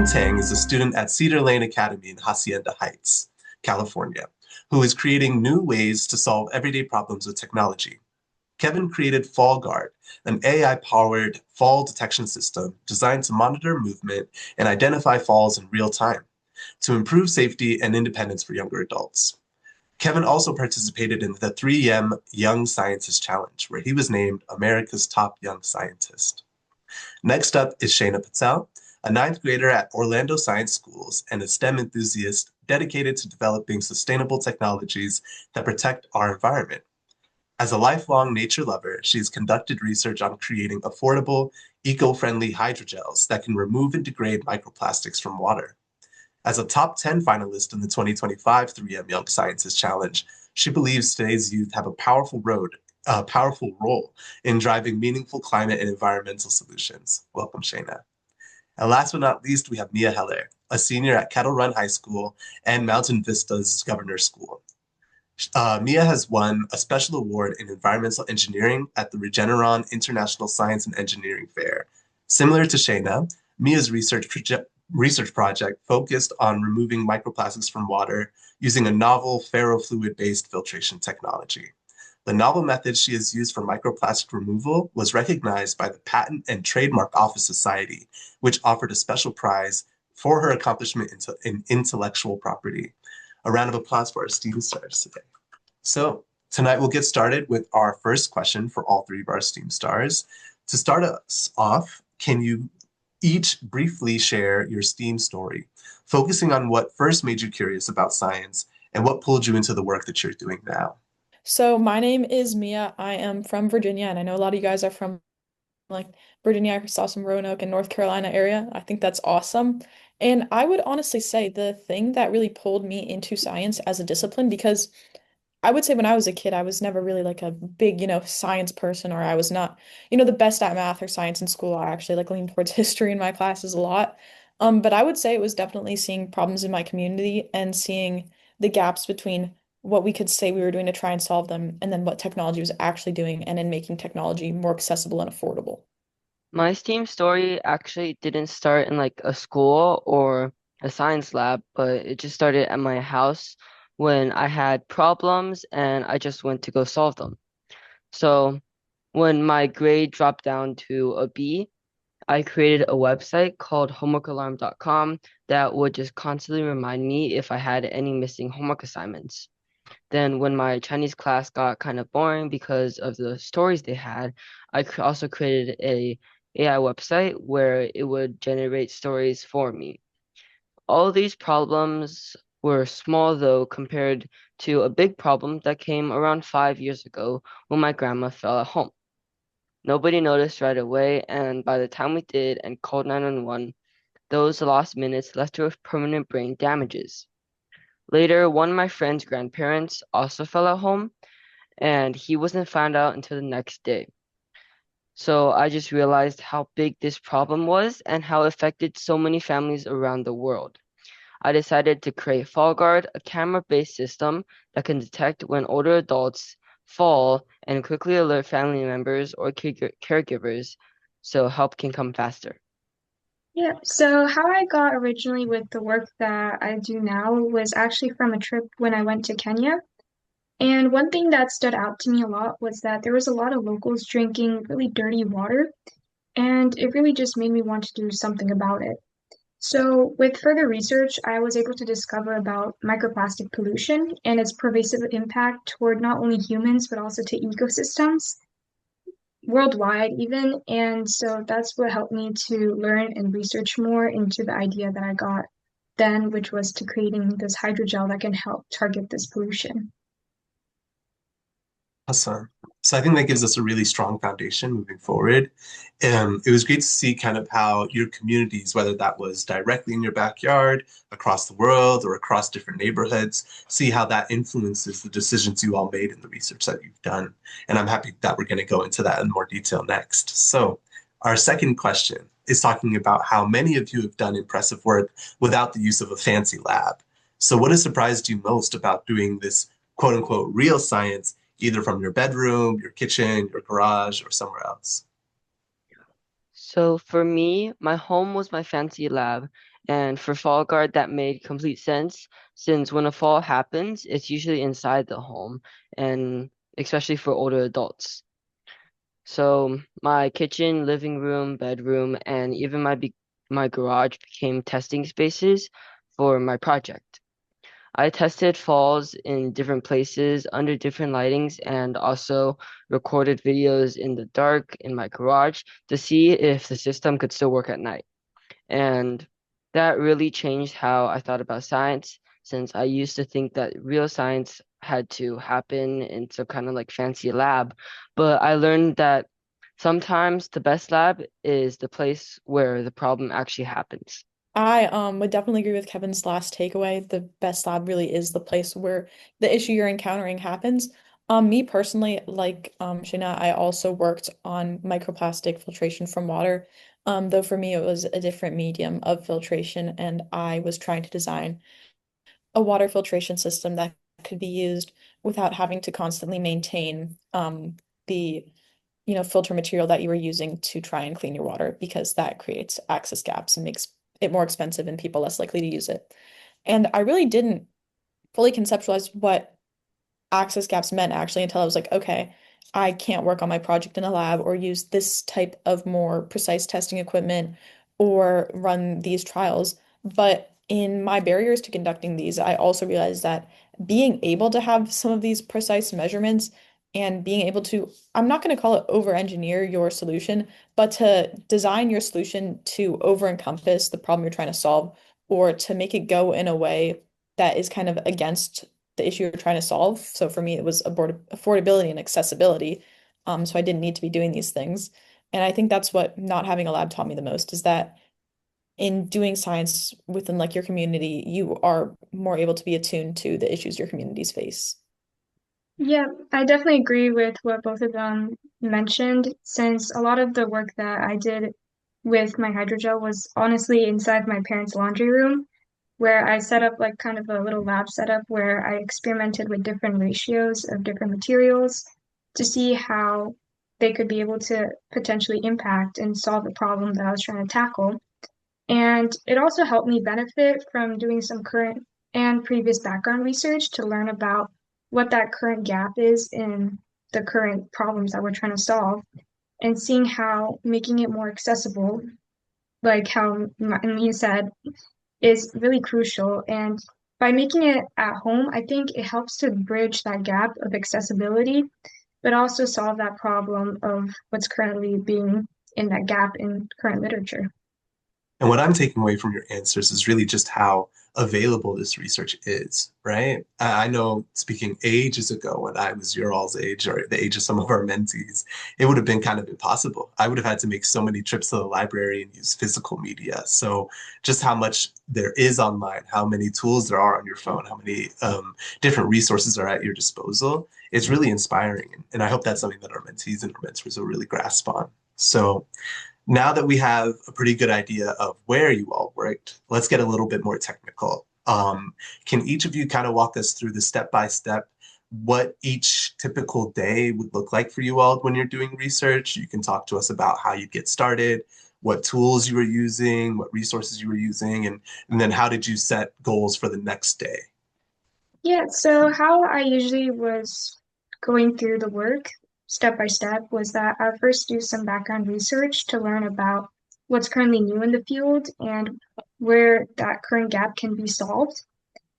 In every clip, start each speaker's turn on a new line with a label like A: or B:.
A: Tang is a student at Cedar Lane Academy in Hacienda Heights, California, who is creating new ways to solve everyday problems with technology. Kevin created Fall Guard, an AI-powered fall detection system designed to monitor movement and identify falls in real time to improve safety and independence for younger adults. Kevin also participated in the 3M Young Scientist Challenge, where he was named America's top young scientist. Next up is Sheyna Patel, a ninth grader at Orlando Science Schools and a STEM enthusiast dedicated to developing sustainable technologies that protect our environment. As a lifelong nature lover, she's conducted research on creating affordable, eco-friendly hydrogels that can remove and degrade microplastics from water. As a top 10 finalist in the 2025 3M Young Scientist Challenge, she believes today's youth have a powerful role in driving meaningful climate and environmental solutions. Welcome, Sheyna. And last but not least, we have Mia Heller, a senior at Kettle Run High School and Mountain Vista's Governor's School. Mia has won a special award in environmental engineering at the Regeneron International Science and Engineering Fair. Similar to Sheyna, Mia's research project focused on removing microplastics from water using a novel ferrofluid-based filtration technology. The novel method she has used for microplastic removal was recognized by the Patent and Trademark Office Society, which offered a special prize for her accomplishment in intellectual property. A round of applause for our STEAM stars today. So tonight we'll get started with our first question for all three of our STEAM stars. To start us off, can you each briefly share your STEAM story, focusing on what first made you curious about science and what pulled you into the work that you're doing now?
B: So my name is Mia. I am from Virginia, and I know a lot of you guys are from like Virginia. I saw some Roanoke and North Carolina area. I think that's awesome. And I would honestly say the thing that really pulled me into science as a discipline, because I would say when I was a kid, I was never really like a big, science person, or I was not, the best at math or science in school. I actually like leaned towards history in my classes a lot. But I would say it was definitely seeing problems in my community and seeing the gaps between what we could say we were doing to try and solve them and then what technology was actually doing and in making technology more accessible and affordable.
C: My STEAM story actually didn't start in like a school or a science lab, but it just started at my house when I had problems and I just went to go solve them. So when my grade dropped down to a B, I created a website called homeworkalarm.com that would just constantly remind me if I had any missing homework assignments. Then when my Chinese class got kind of boring because of the stories they had, also created a AI website where it would generate stories for me. All these problems were small though compared to a big problem that came around 5 years ago when my grandma fell at home. Nobody noticed right away, and by the time we did and called 911, those lost minutes left her with permanent brain damages. Later, one of my friend's grandparents also fell at home, and he wasn't found out until the next day. So I just realized how big this problem was and how it affected so many families around the world. I decided to create Fall Guard, a camera-based system that can detect when older adults fall and quickly alert family members or caregivers so help can come faster.
D: Yeah, so how I got originally with the work that I do now was actually from a trip when I went to Kenya. And one thing that stood out to me a lot was that there was a lot of locals drinking really dirty water, and it really just made me want to do something about it. So, with further research, I was able to discover about microplastic pollution and its pervasive impact toward not only humans but also to ecosystems worldwide even. And so that's what helped me to learn and research more into the idea that I got then, which was to creating this hydrogel that can help target this pollution.
A: Awesome. So I think that gives us a really strong foundation moving forward. It was great to see kind of how your communities, whether that was directly in your backyard, across the world, or across different neighborhoods, see how that influences the decisions you all made in the research that you've done. And I'm happy that we're going to go into that in more detail next. So our second question is talking about how many of you have done impressive work without the use of a fancy lab. So what has surprised you most about doing this quote unquote real science either from your bedroom, your kitchen, your garage, or somewhere else?
C: So for me, my home was my fancy lab, And for fall guard, that made complete sense since when a fall happens, it's usually inside the home, and especially for older adults. So my kitchen, living room, bedroom, and even my garage became testing spaces for my project. I tested falls in different places under different lightings and also recorded videos in the dark in my garage to see if the system could still work at night. And that really changed how I thought about science, since I used to think that real science had to happen in some kind of like fancy lab. But I learned that sometimes the best lab is the place where the problem actually happens.
B: I would definitely agree with Kevin's last takeaway. The best lab really is the place where the issue you're encountering happens. Me personally, like Shayna, I also worked on microplastic filtration from water. Though for me it was a different medium of filtration, and I was trying to design a water filtration system that could be used without having to constantly maintain the filter material that you were using to try and clean your water, because that creates access gaps and makes it more expensive and people less likely to use it. And I really didn't fully conceptualize what access gaps meant actually until I was like, okay, I can't work on my project in a lab or use this type of more precise testing equipment or run these trials. But in my barriers to conducting these, I also realized that being able to have some of these precise measurements and being able to, I'm not going to call it over-engineer your solution, but to design your solution to over-encompass the problem you're trying to solve, or to make it go in a way that is kind of against the issue you're trying to solve. So for me, it was affordability and accessibility. So I didn't need to be doing these things. And I think that's what not having a lab taught me the most, is that in doing science within like your community, you are more able to be attuned to the issues your communities face.
D: Yeah, I definitely agree with what both of them mentioned, since a lot of the work that I did with my hydrogel was honestly inside my parents' laundry room, where I set up like kind of a little lab setup where I experimented with different ratios of different materials to see how they could be able to potentially impact and solve the problem that I was trying to tackle. And it also helped me benefit from doing some current and previous background research to learn about what that current gap is in the current problems that we're trying to solve, and seeing how making it more accessible, like how Mia said, is really crucial. And by making it at home, I think it helps to bridge that gap of accessibility, but also solve that problem of what's currently being in that gap in current literature.
A: And what I'm taking away from your answers is really just how available this research is, right? I know speaking ages ago when I was your all's age or the age of some of our mentees, it would have been kind of impossible. I would have had to make so many trips to the library and use physical media. So just how much there is online, how many tools there are on your phone, how many different resources are at your disposal, it's really inspiring. And I hope that's something that our mentees and our mentors will really grasp on. So now that we have a pretty good idea of where you all worked, let's get a little bit more technical. Can each of you kind of walk us through the step by step what each typical day would look like for you all when you're doing research? You can talk to us about how you get started, what tools you were using, what resources you were using, and then how did you set goals for the next day?
D: Yeah, so how I usually was going through the work step by step was that I first do some background research to learn about what's currently new in the field and where that current gap can be solved.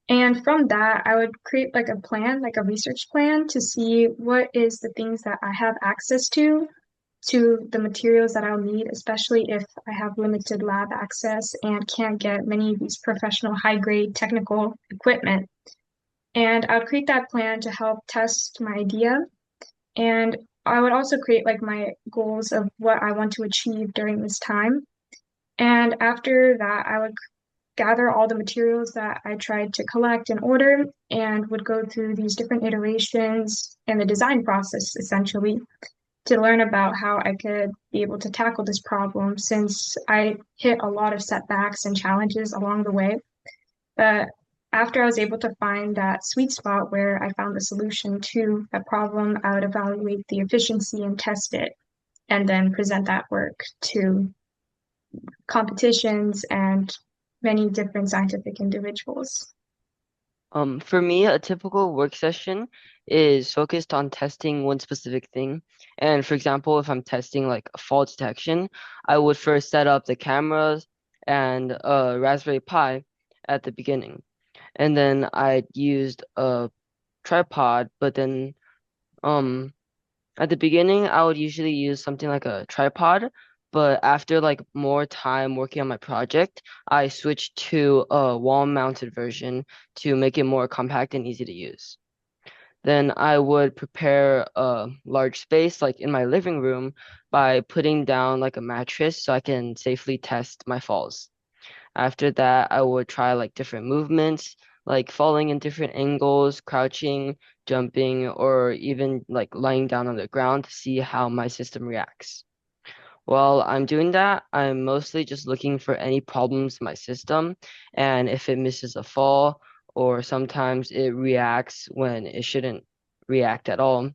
D: And from that, I would create like a plan, like a research plan to see what is the things that I have access to the materials that I'll need, especially if I have limited lab access and can't get many of these professional high grade technical equipment. And I would create that plan to help test my idea. And I would also create like my goals of what I want to achieve during this time. And after that, I would gather all the materials that I tried to collect and order, and would go through these different iterations and the design process essentially to learn about how I could be able to tackle this problem, since I hit a lot of setbacks and challenges along the way. But after I was able to find that sweet spot where I found the solution to that problem, I would evaluate the efficiency and test it, and then present that work to competitions and many different scientific individuals.
C: For me, a typical work session is focused on testing one specific thing. And for example, if I'm testing like a fall detection, I would first set up the cameras and a Raspberry Pi at the beginning. And then I used a tripod, but then um at the beginning I would usually use something like a tripod, but after like more time working on my project, I switched to a wall-mounted version to make it more compact and easy to use. Then I would prepare a large space like in my living room by putting down like a mattress so I can safely test my falls. After that, I would try like different movements, like falling in different angles, crouching, jumping, or even like lying down on the ground to see how my system reacts. While I'm doing that, I'm mostly just looking for any problems in my system, and if it misses a fall, or sometimes it reacts when it shouldn't react at all,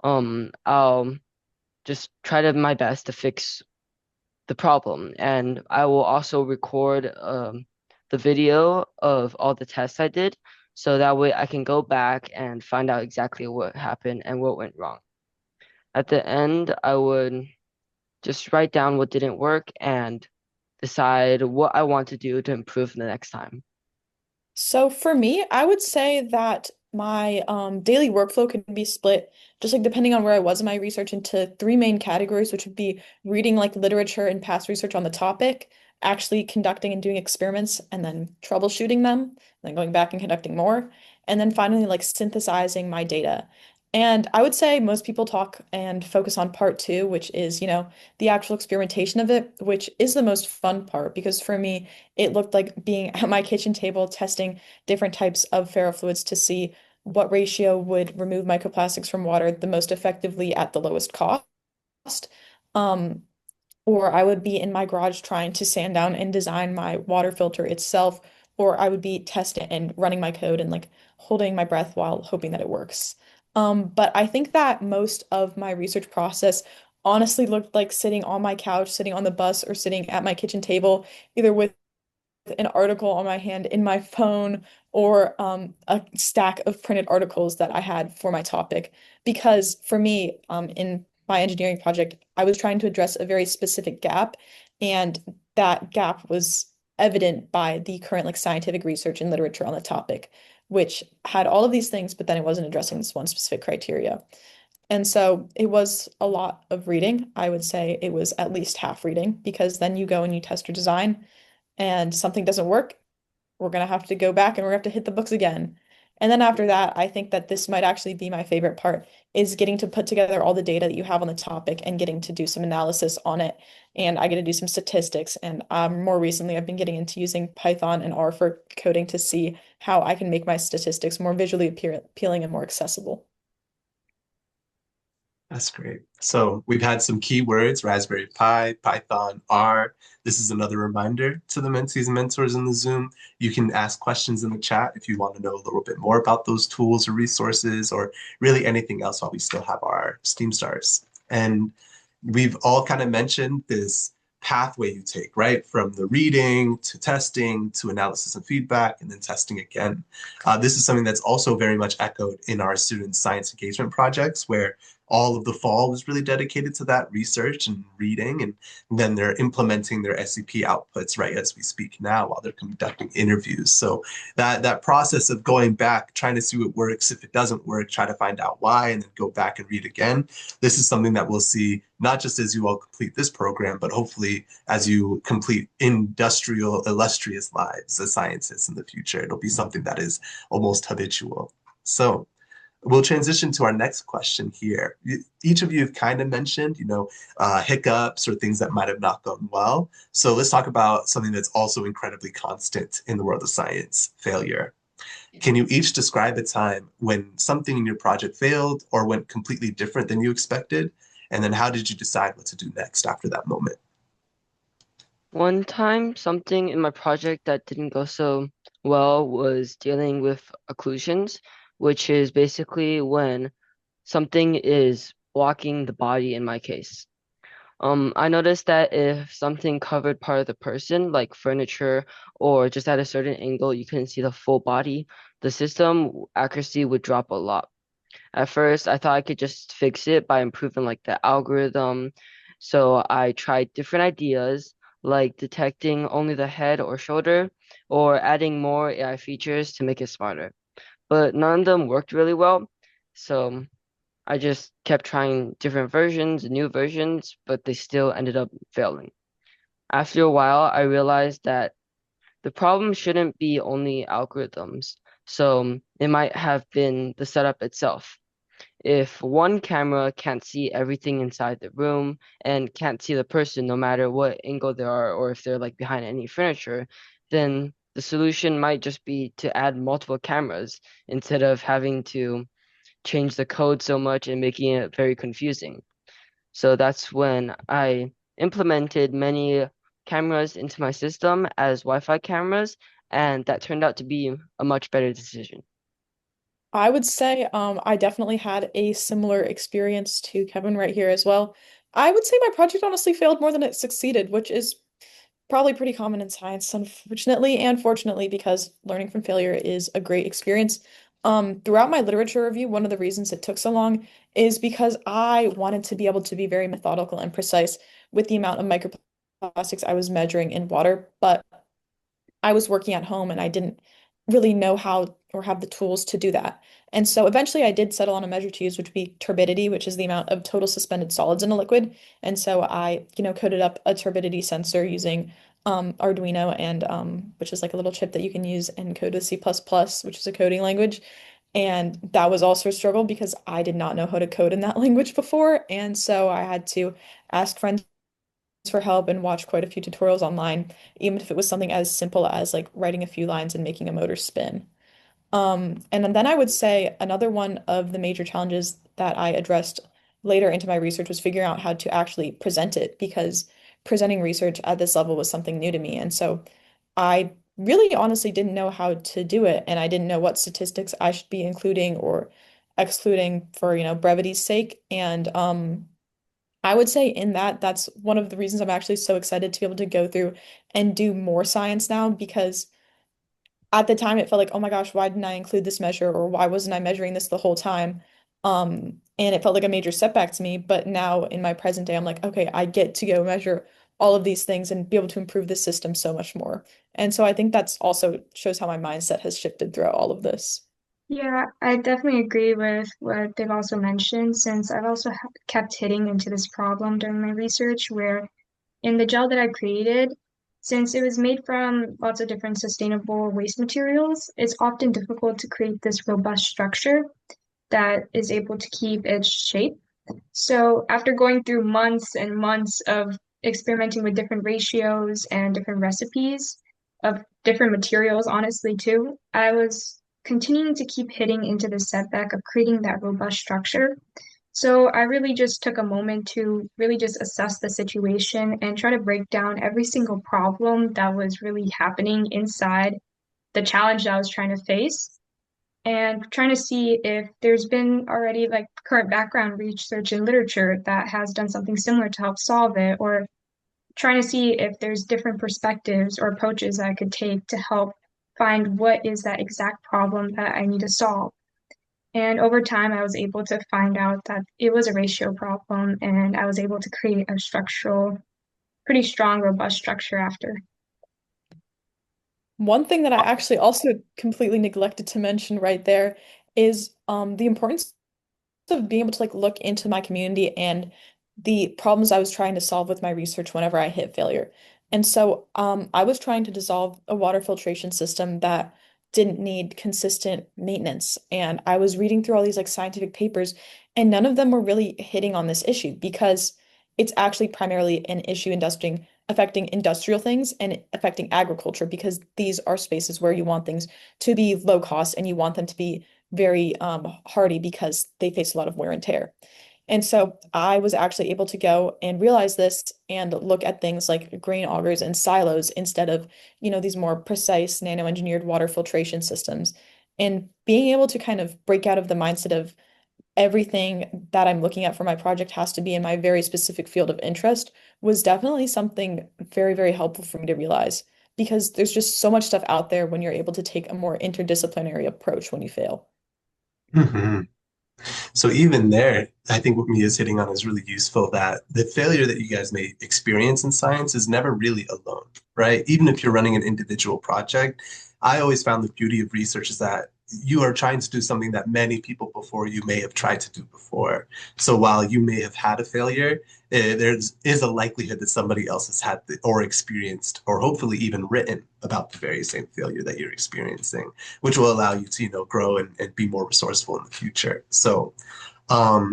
C: I'll just try to my best to fix the problem. And I will also record the video of all the tests I did, so that way I can go back and find out exactly what happened and what went wrong. At the end, I would just write down what didn't work and decide what I want to do to improve the next time.
B: So for me, I would say that my daily workflow can be split, just like depending on where I was in my research, into three main categories, which would be reading like literature and past research on the topic, actually conducting and doing experiments, and then troubleshooting them, then going back and conducting more, and then finally like synthesizing my data. And I would say most people talk and focus on part two, which is, the actual experimentation of it, which is the most fun part because for me, it looked like being at my kitchen table testing different types of ferrofluids to see what ratio would remove microplastics from water the most effectively at the lowest cost. Um, or I would be in my garage trying to sand down and design my water filter itself, or I would be testing and running my code and like holding my breath while hoping that it works. But I think that most of my research process honestly looked like sitting on my couch, sitting on the bus, or sitting at my kitchen table, either with an article on my hand in my phone or a stack of printed articles that I had for my topic. Because for me, in my engineering project, I was trying to address a very specific gap, and that gap was evident by the current like scientific research and literature on the topic, which had all of these things, but then it wasn't addressing this one specific criteria. And so it was a lot of reading. I would say it was at least half reading because then you go and you test your design and something doesn't work, we're gonna have to go back and we're gonna have to hit the books again. And then after that, I think that this might actually be my favorite part is getting to put together all the data that you have on the topic and getting to do some analysis on it. And I get to do some statistics. And more recently, I've been getting into using Python and R for coding to see how I can make my statistics more visually appealing and more accessible.
A: That's great. So we've had some keywords, Raspberry Pi, Python, R. This is another reminder to the mentees and mentors in the Zoom. You can ask questions in the chat if you want to know a little bit more about those tools or resources or really anything else while we still have our Steam stars. And we've all kind of mentioned this pathway you take, right? From the reading to testing to analysis and feedback and then testing again. This is something that's also very much echoed in our student science engagement projects where all of the fall was really dedicated to that research and reading, and then they're implementing their SCP outputs right as we speak now while they're conducting interviews. So that process of going back, trying to see what works, if it doesn't work, try to find out why, and then go back and read again. This is something that we'll see not just as you all complete this program, but hopefully as you complete industrial, illustrious lives as scientists in the future. It'll be something that is almost habitual. So we'll transition to our next question here. Each of you have kind of mentioned, hiccups or things that might have not gone well. So let's talk about something that's also incredibly constant in the world of science, failure. Can you each describe a time when something in your project failed or went completely different than you expected? And then how did you decide what to do next after that moment?
C: One time, something in my project that didn't go so well was dealing with occlusions, which is basically when something is blocking the body in my case. I noticed that if something covered part of the person, like furniture or just at a certain angle, you couldn't see the full body, the system accuracy would drop a lot. At first, I thought I could just fix it by improving like the algorithm. So I tried different ideas, like detecting only the head or shoulder, or adding more AI features to make it smarter. But none of them worked really well. So I just kept trying different versions, new versions, but they still ended up failing. After a while, I realized that the problem shouldn't be only algorithms. So it might have been the setup itself. If one camera can't see everything inside the room and can't see the person no matter what angle they are or if they're like behind any furniture, then the solution might just be to add multiple cameras instead of having to change the code so much and making it very confusing. So that's when I implemented many cameras into my system as Wi-Fi cameras, and that turned out to be a much better decision.
B: I would say I definitely had a similar experience to Kevin right here as well. I would say my project honestly failed more than it succeeded, which is probably pretty common in science, unfortunately and fortunately, because learning from failure is a great experience. Throughout my literature review, one of the reasons it took so long is because I wanted to be able to be very methodical and precise with the amount of microplastics I was measuring in water, but I was working at home and I didn't really know how or have the tools to do that. And so eventually I did settle on a measure to use, which would be turbidity, which is the amount of total suspended solids in a liquid. And so I, coded up a turbidity sensor using Arduino and which is like a little chip that you can use and code with C++, which is a coding language. And that was also a struggle because I did not know how to code in that language before. And so I had to ask friends for help and watch quite a few tutorials online, even if it was something as simple as like writing a few lines and making a motor spin. And then I would say another one of the major challenges that I addressed later into my research was figuring out how to actually present it because presenting research at this level was something new to me. And so I really honestly didn't know how to do it, and I didn't know what statistics I should be including or excluding for, brevity's sake. And I would say in that, that's one of the reasons I'm actually so excited to be able to go through and do more science now because at the time it felt like, oh my gosh, why didn't I include this measure or why wasn't I measuring this the whole time? And it felt like a major setback to me. But now in my present day, I'm like, okay, I get to go measure all of these things and be able to improve the system so much more. And so I think that's also shows how my mindset has shifted throughout all of this.
D: Yeah, I definitely agree with what they've also mentioned, since I've also kept hitting into this problem during my research where in the gel that I created, since it was made from lots of different sustainable waste materials, it's often difficult to create this robust structure that is able to keep its shape. So after going through months and months of experimenting with different ratios and different recipes of different materials, honestly, too, I was continuing to keep hitting into the setback of creating that robust structure. So I really just took a moment to really just assess the situation and try to break down every single problem that was really happening inside the challenge that I was trying to face and trying to see if there's been already like current background research and literature that has done something similar to help solve it, or trying to see if there's different perspectives or approaches I could take to help find what is that exact problem that I need to solve. And over time, I was able to find out that it was a ratio problem, and I was able to create a structural, pretty strong, robust structure after.
B: One thing that I actually also completely neglected to mention right there is the importance of being able to like look into my community and the problems I was trying to solve with my research whenever I hit failure. And so I was trying to dissolve a water filtration system that didn't need consistent maintenance. And I was reading through all these like scientific papers, and none of them were really hitting on this issue because it's actually primarily an issue affecting industrial things and affecting agriculture because these are spaces where you want things to be low cost and you want them to be very hardy because they face a lot of wear and tear. And so I was actually able to go and realize this and look at things like grain augers and silos instead of, these more precise nano-engineered water filtration systems. And being able to kind of break out of the mindset of everything that I'm looking at for my project has to be in my very specific field of interest was definitely something very, very helpful for me to realize because there's just so much stuff out there when you're able to take a more interdisciplinary approach when you fail.
A: Mhm. So even there, I think what Mia's hitting on is really useful that the failure that you guys may experience in science is never really alone, right? Even if you're running an individual project, I always found the beauty of research is that you are trying to do something that many people before you may have tried to do before. So while you may have had a failure, there's is a likelihood that somebody else has had or experienced or hopefully even written about the very same failure that you're experiencing, which will allow you to, grow and be more resourceful in the future. So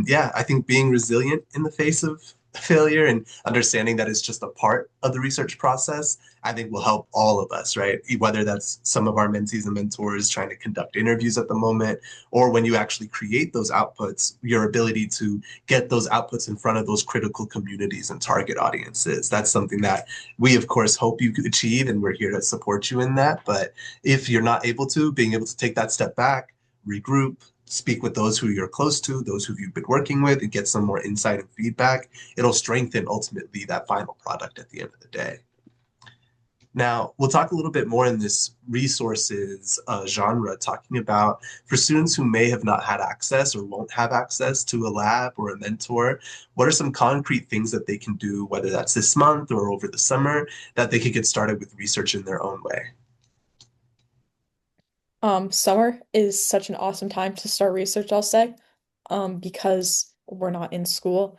A: yeah, I think being resilient in the face of failure and understanding that it's just a part of the research process, I think will help all of us, right? Whether that's some of our mentees and mentors trying to conduct interviews at the moment, or when you actually create those outputs, your ability to get those outputs in front of those critical communities and target audiences. That's something that we, of course, hope you could achieve, and we're here to support you in that. But if you're not able to, being able to take that step back, regroup, speak with those who you're close to, those who you've been working with, and get some more insight and feedback. It'll strengthen ultimately that final product at the end of the day. Now, we'll talk a little bit more in this resources genre, talking about for students who may have not had access or won't have access to a lab or a mentor, what are some concrete things that they can do, whether that's this month or over the summer, that they could get started with research in their own way?
B: Summer is such an awesome time to start research, I'll say, because we're not in school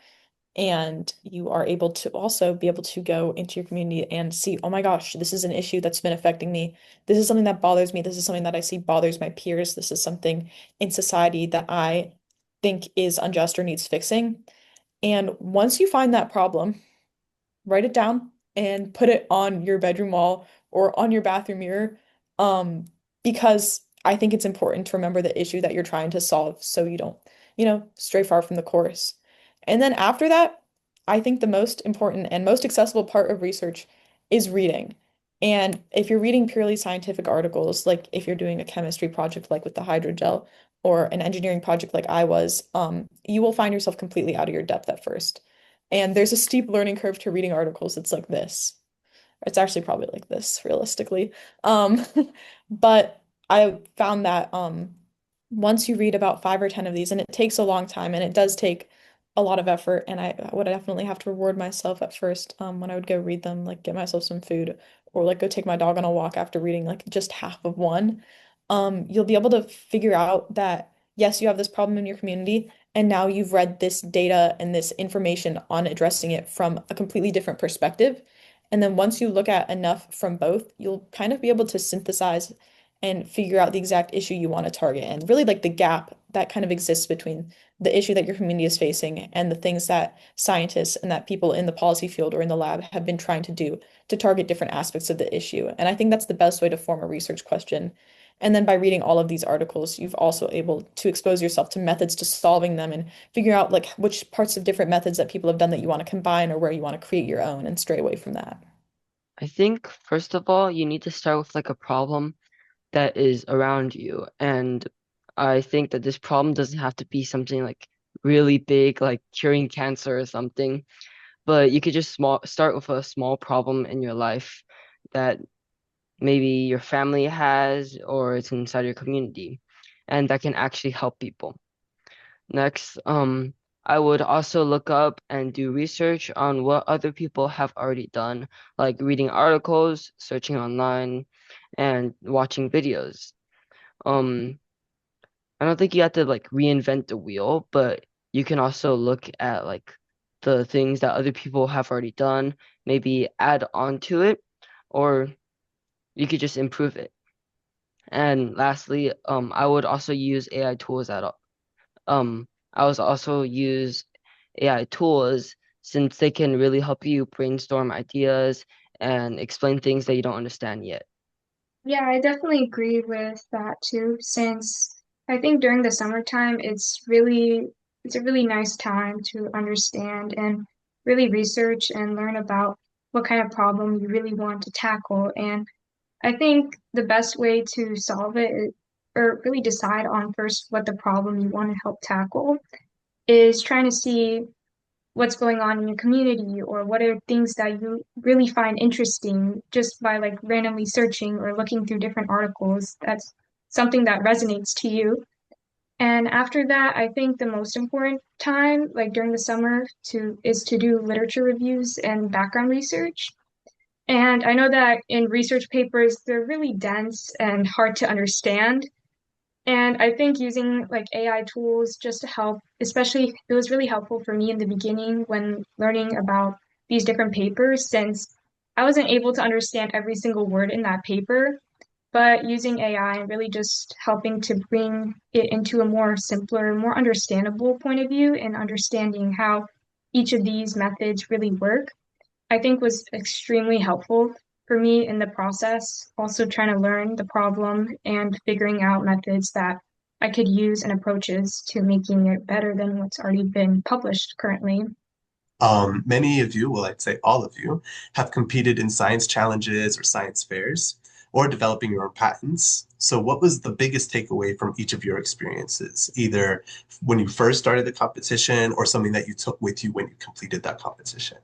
B: and you are able to also be able to go into your community and see, oh my gosh, this is an issue that's been affecting me. This is something that bothers me. This is something that I see bothers my peers. This is something in society that I think is unjust or needs fixing. And once you find that problem, write it down and put it on your bedroom wall or on your bathroom mirror. Um, because I think it's important to remember the issue that you're trying to solve so you don't, stray far from the course. And then after that, I think the most important and most accessible part of research is reading. And if you're reading purely scientific articles, like if you're doing a chemistry project like with the hydrogel or an engineering project like I was, you will find yourself completely out of your depth at first. And there's a steep learning curve to reading articles. It's like this. It's actually probably like this, realistically. Um, but I found that once you read about 5 or 10 of these, and it takes a long time, and it does take a lot of effort, and I would definitely have to reward myself at first when I would go read them, like get myself some food, or like go take my dog on a walk after reading like just half of one. You'll be able to figure out that yes, you have this problem in your community, and now you've read this data and this information on addressing it from a completely different perspective. And then once you look at enough from both, you'll kind of be able to synthesize and figure out the exact issue you want to target and really like the gap that kind of exists between the issue that your community is facing and the things that scientists and that people in the policy field or in the lab have been trying to do to target different aspects of the issue. And I think that's the best way to form a research question. And then by reading all of these articles, you've also able to expose yourself to methods to solving them and figure out like which parts of different methods that people have done that you want to combine or where you want to create your own and stray away from that.
C: I think first of all, you need to start with like a problem that is around you. And I think that this problem doesn't have to be something like really big, like curing cancer or something, but you could just start with a small problem in your life that maybe your family has or it's inside your community, and that can actually help people. Next, I would also look up and do research on what other people have already done, like reading articles, searching online, and watching videos. Um, I don't think you have to like reinvent the wheel, but you can also look at like the things that other people have already done, maybe add on to it, or you could just improve it. And lastly, I would also use AI tools I was also use AI tools since they can really help you brainstorm ideas and explain things that you don't understand yet.
D: Yeah, I definitely agree with that too, since I think during the summertime it's a really nice time to understand and really research and learn about what kind of problem you really want to tackle. And I think the best way to solve it, or really decide on first what the problem you want to help tackle is trying to see what's going on in your community or what are things that you really find interesting just by like randomly searching or looking through different articles. That's something that resonates to you. And after that, I think the most important time, like during the summer, to is to do literature reviews and background research. And I know that in research papers, they're really dense and hard to understand. And I think using like AI tools just to help, especially it was really helpful for me in the beginning when learning about these different papers, since I wasn't able to understand every single word in that paper, but using AI and really just helping to bring it into a more simpler, more understandable point of view and understanding how each of these methods really work I think was extremely helpful for me in the process. Also trying to learn the problem and figuring out methods that I could use and approaches to making it better than what's already been published currently.
A: Many of you, well, I'd say all of you, have competed in science challenges or science fairs or developing your own patents. So, what was the biggest takeaway from each of your experiences, either when you first started the competition or something that you took with you when you completed that competition?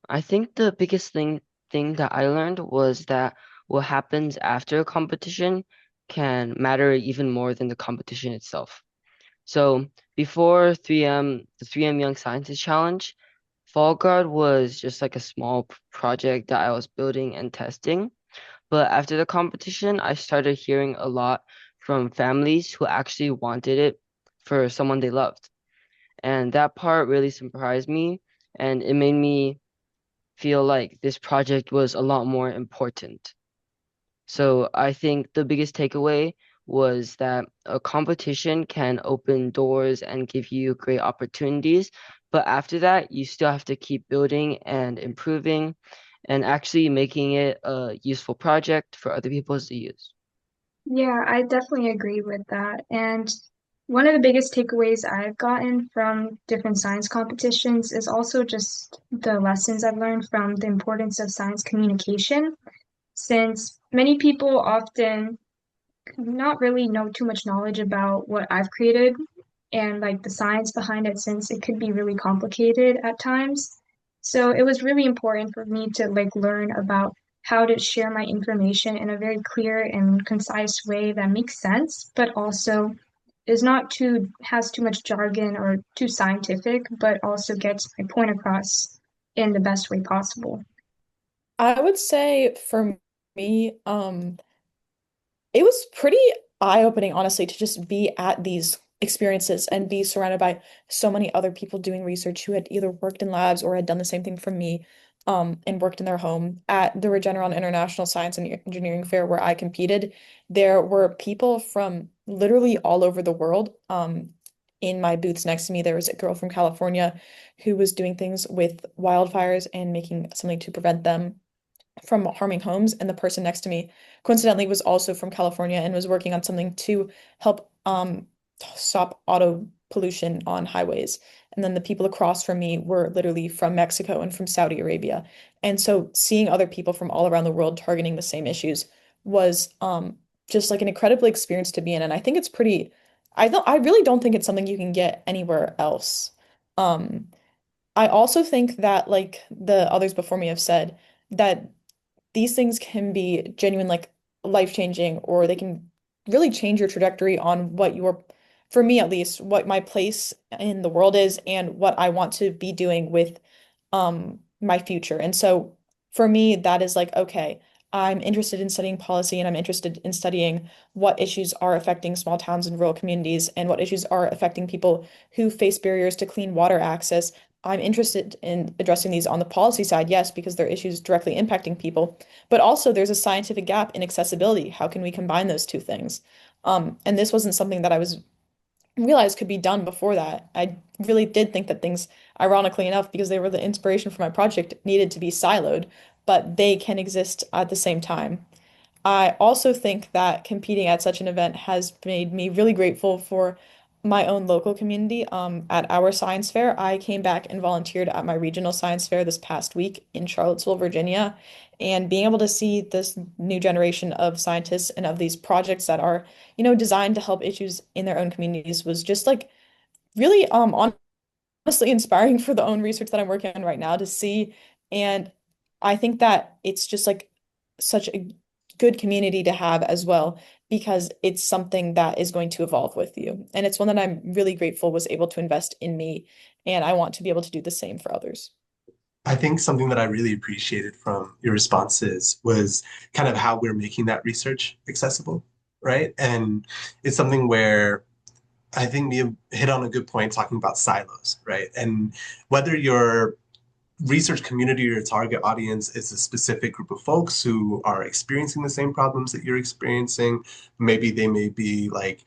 C: I think the biggest thing that I learned was that what happens after a competition can matter even more than the competition itself. So before 3M, the 3M Young Scientist Challenge, Fall Guard was just like a small project that I was building and testing. But after the competition, I started hearing a lot from families who actually wanted it for someone they loved. And that part really surprised me, and it made me feel like this project was a lot more important. So I think the biggest takeaway was that a competition can open doors and give you great opportunities, but after that, you still have to keep building and improving and actually making it a useful project for other people to use.
D: Yeah, I definitely agree with that. And one of the biggest takeaways I've gotten from different science competitions is also just the lessons I've learned from the importance of science communication, since many people often not really know too much knowledge about what I've created and like the science behind it since it could be really complicated at times. So it was really important for me to like learn about how to share my information in a very clear and concise way that makes sense, but also is not too has too much jargon or too scientific, but also gets my point across in the best way possible.
B: I would say for me, it was pretty eye-opening, honestly, to just be at these experiences and be surrounded by so many other people doing research who had either worked in labs or had done the same thing from me, and worked in their home. At the Regeneron International Science and Engineering Fair where I competed, there were people from literally all over the world. In my booths next to me, there was a girl from California who was doing things with wildfires and making something to prevent them from harming homes, and the person next to me coincidentally was also from California and was working on something to help stop auto pollution on highways. And then the people across from me were literally from Mexico and from Saudi Arabia. And so seeing other people from all around the world targeting the same issues was just like an incredible experience to be in. And I think it's pretty I really don't think it's something you can get anywhere else. Um I also think that like the others before me have said that these things can be genuine, like life-changing, or they can really change your trajectory on what your, for me at least, what my place in the world is and what I want to be doing with my future. And so for me, that is like, okay, I'm interested in studying policy and I'm interested in studying what issues are affecting small towns and rural communities and what issues are affecting people who face barriers to clean water access. I'm interested in addressing these on the policy side, yes, because they're issues directly impacting people, but also there's a scientific gap in accessibility. How can we combine those two things? And this wasn't something that I was realized could be done before that. I really did think that things, ironically enough, because they were the inspiration for my project, needed to be siloed, but they can exist at the same time. I also think that competing at such an event has made me really grateful for my own local community, at our science fair. I came back and volunteered at my regional science fair this past week in Charlottesville, Virginia, and being able to see this new generation of scientists and of these projects that are, designed to help issues in their own communities was just like really honestly inspiring for the own research that I'm working on right now to see. And I think that it's just like such a good community to have as well, because it's something that is going to evolve with you. And it's one that I'm really grateful was able to invest in me. And I want to be able to do the same for others.
A: I think something that I really appreciated from your responses was kind of how we're making that research accessible, right? And it's something where I think you hit on a good point talking about silos, right? And whether you're research community or your target audience is a specific group of folks who are experiencing the same problems that you're experiencing. Maybe they may be like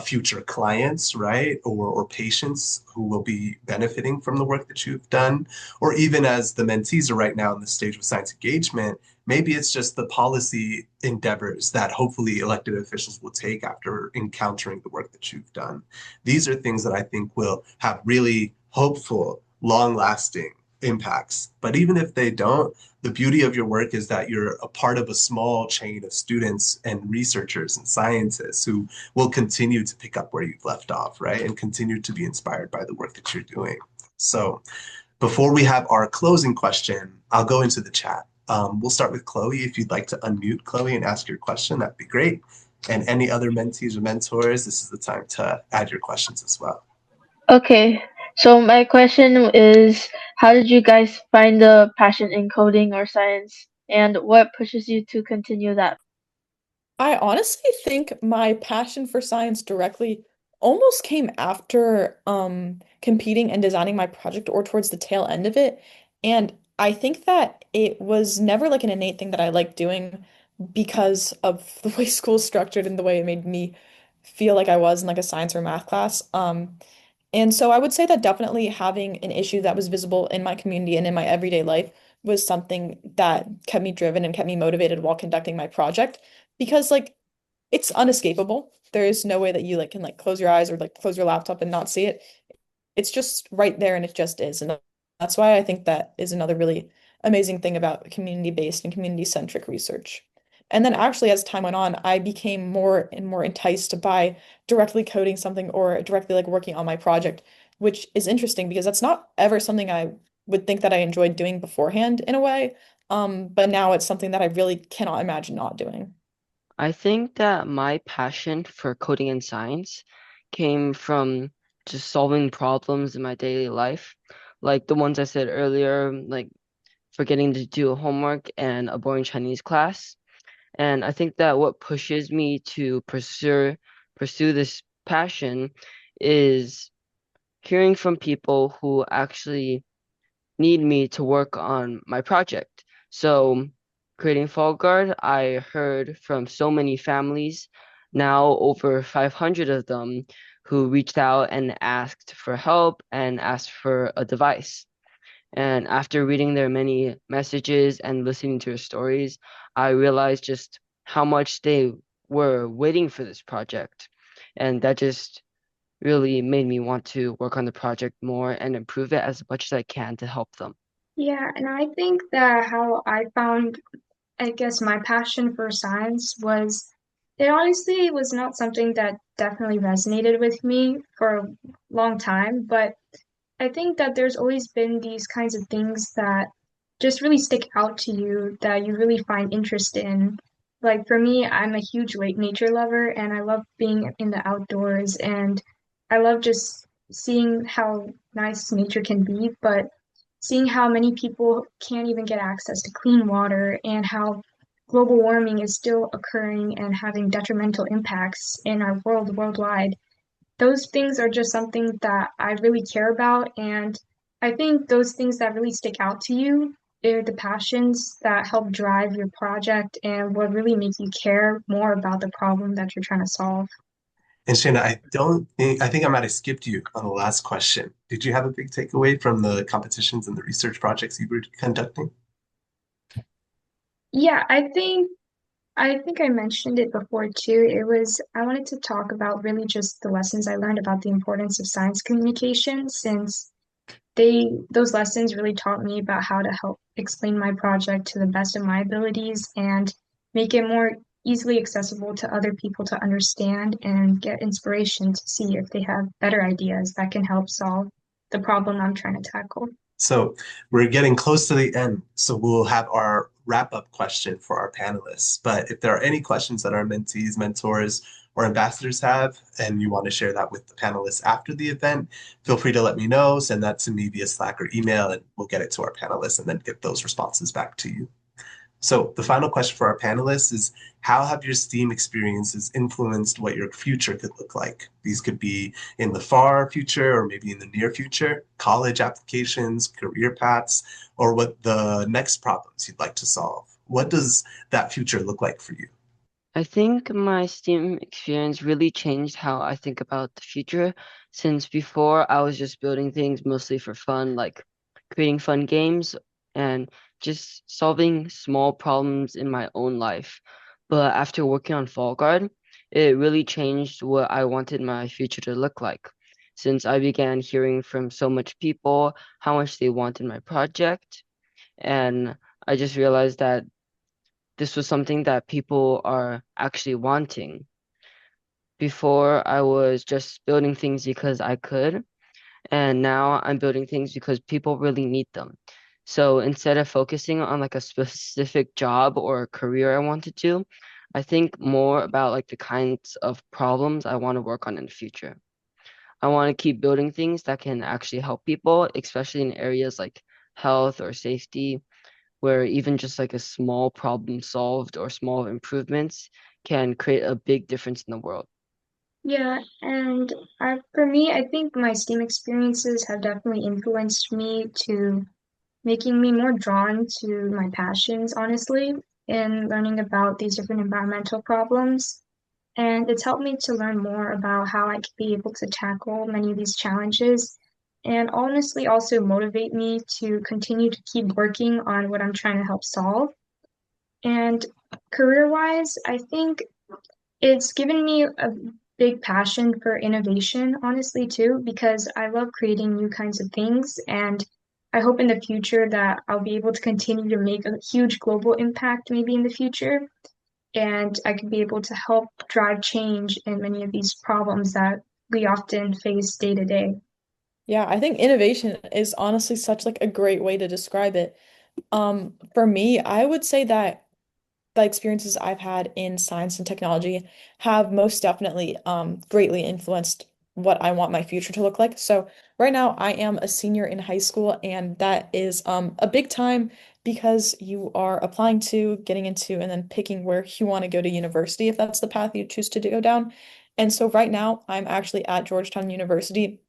A: future clients, right? Or patients who will be benefiting from the work that you've done. Or even as the mentees are right now in the stage of science engagement, maybe it's just the policy endeavors that hopefully elected officials will take after encountering the work that you've done. These are things that I think will have really hopeful, long lasting impacts. But even if they don't, the beauty of your work is that you're a part of a small chain of students and researchers and scientists who will continue to pick up where you've left off, right? And continue to be inspired by the work that you're doing. So before we have our closing question, I'll go into the chat. We'll start with Chloe. If you'd like to unmute Chloe and ask your question, that'd be great. And any other mentees or mentors, this is the time to add your questions as well.
E: Okay, so my question is, how did you guys find the passion in coding or science, and what pushes you to continue that?
B: I honestly think my passion for science directly almost came after competing and designing my project or towards the tail end of it. And I think that it was never like an innate thing that I liked doing because of the way school's structured and the way it made me feel like I was in like a science or math class. And so I would say that definitely having an issue that was visible in my community and in my everyday life was something that kept me driven and kept me motivated while conducting my project, because like it's unescapable. There is no way that you like can like close your eyes or like close your laptop and not see it. It's just right there and it just is. And that's why I think that is another really amazing thing about community-based and community-centric research. And then actually, as time went on, I became more and more enticed by directly coding something or directly like working on my project, which is interesting because that's not ever something I would think that I enjoyed doing beforehand in a way. But now it's something that I really cannot imagine not doing.
C: I think that my passion for coding and science came from just solving problems in my daily life, like the ones I said earlier, like forgetting to do homework and a boring Chinese class. And I think that what pushes me to pursue this passion is hearing from people who actually need me to work on my project. So creating Fall Guard, I heard from so many families, now over 500 of them, who reached out and asked for help and asked for a device. And after reading their many messages and listening to their stories, I realized just how much they were waiting for this project. And that just really made me want to work on the project more and improve it as much as I can to help them.
D: Yeah, and I think that how I found, I guess, my passion for science was, it honestly was not something that definitely resonated with me for a long time, but I think that there's always been these kinds of things that just really stick out to you that you really find interest in. Like for me, I'm a huge nature lover and I love being in the outdoors and I love just seeing how nice nature can be, but seeing how many people can't even get access to clean water and how global warming is still occurring and having detrimental impacts in our world worldwide, those things are just something that I really care about. And I think those things that really stick out to you are the passions that help drive your project and what really make you care more about the problem that you're trying to solve.
A: And Shayna, I think I might have skipped you on the last question. Did you have a big takeaway from the competitions and the research projects you were conducting?
D: Yeah, I think I think I mentioned it before too. I wanted to talk about really just the lessons I learned about the importance of science communication, since those lessons really taught me about how to help explain my project to the best of my abilities and make it more easily accessible to other people to understand and get inspiration to see if they have better ideas that can help solve the problem I'm trying to tackle.
A: So we're getting close to the end, so we'll have our wrap-up question for our panelists. But if there are any questions that our mentees, mentors, or ambassadors have, and you want to share that with the panelists after the event, feel free to let me know. Send that to me via Slack or email, and we'll get it to our panelists and then get those responses back to you. So the final question for our panelists is, how have your STEAM experiences influenced what your future could look like? These could be in the far future or maybe in the near future, college applications, career paths, or what the next problems you'd like to solve. What does that future look like for you?
C: I think my STEAM experience really changed how I think about the future, since before I was just building things mostly for fun, like creating fun games and just solving small problems in my own life. But after working on Fall Guard, it really changed what I wanted my future to look like, since I began hearing from so much people how much they wanted my project, and I just realized that this was something that people are actually wanting. Before, I was just building things because I could, and now I'm building things because people really need them. So instead of focusing on like a specific job or career I want to do, I think more about like the kinds of problems I want to work on in the future. I want to keep building things that can actually help people, especially in areas like health or safety, where even just like a small problem solved or small improvements can create a big difference in the world.
D: Yeah, and for me, I think my STEAM experiences have definitely influenced me to making me more drawn to my passions, honestly, in learning about these different environmental problems. And it's helped me to learn more about how I could be able to tackle many of these challenges. And honestly, also motivate me to continue to keep working on what I'm trying to help solve. And career-wise, I think it's given me a big passion for innovation, honestly, too, because I love creating new kinds of things. And I hope in the future that I'll be able to continue to make a huge global impact maybe in the future. And I could be able to help drive change in many of these problems that we often face day to day.
B: Yeah, I think innovation is honestly such like a great way to describe it. For me, I would say that the experiences I've had in science and technology have most definitely greatly influenced what I want my future to look like. So right now I am a senior in high school, and that is a big time because you are applying to, getting into, and then picking where you want to go to university if that's the path you choose to go down. And so right now I'm actually at Georgetown University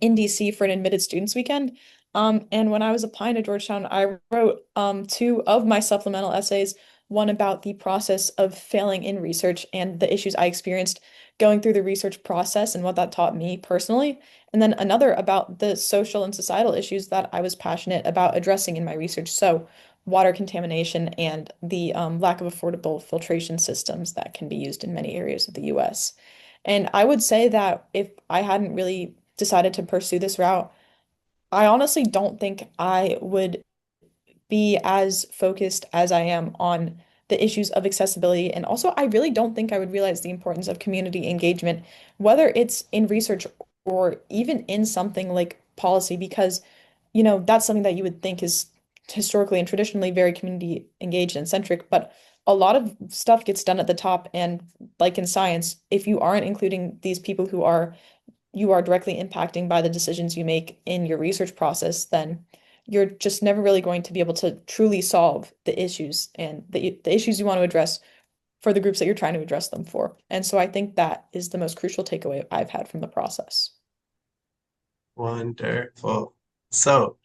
B: in DC for an admitted students weekend. And when I was applying to Georgetown, I wrote two of my supplemental essays, one about the process of failing in research and the issues I experienced going through the research process and what that taught me personally, and then another about the social and societal issues that I was passionate about addressing in my research. So water contamination and the lack of affordable filtration systems that can be used in many areas of the US. And I would say that if I hadn't really decided to pursue this route, I honestly don't think I would be as focused as I am on the issues of accessibility. And also, I really don't think I would realize the importance of community engagement, whether it's in research or even in something like policy, because, that's something that you would think is historically and traditionally very community engaged and centric. But a lot of stuff gets done at the top. And like in science, if you aren't including these people who are you are directly impacting by the decisions you make in your research process, then you're just never really going to be able to truly solve the issues and the issues you want to address for the groups that you're trying to address them for. And so I think that is the most crucial takeaway I've had from the process.
A: Wonderful. So,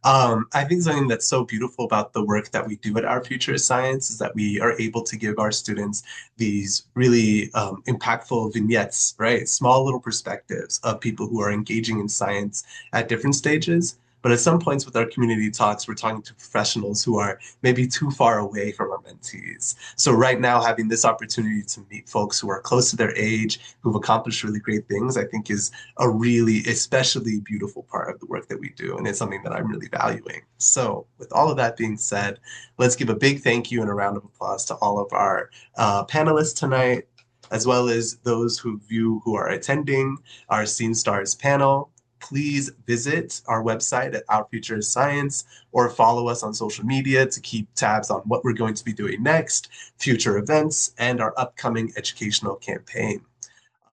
A: I think something that's so beautiful about the work that we do at Our Future is Science is that we are able to give our students these really impactful vignettes, right? Small little perspectives of people who are engaging in science at different stages. But at some points with our community talks, we're talking to professionals who are maybe too far away from our mentees. So right now, having this opportunity to meet folks who are close to their age, who've accomplished really great things, I think is a really especially beautiful part of the work that we do. And it's something that I'm really valuing. So with all of that being said, let's give a big thank you and a round of applause to all of our panelists tonight, as well as those who are attending our Scene Stars panel. Please visit our website at Our Future is Science or follow us on social media to keep tabs on what we're going to be doing next, future events, and our upcoming educational campaign.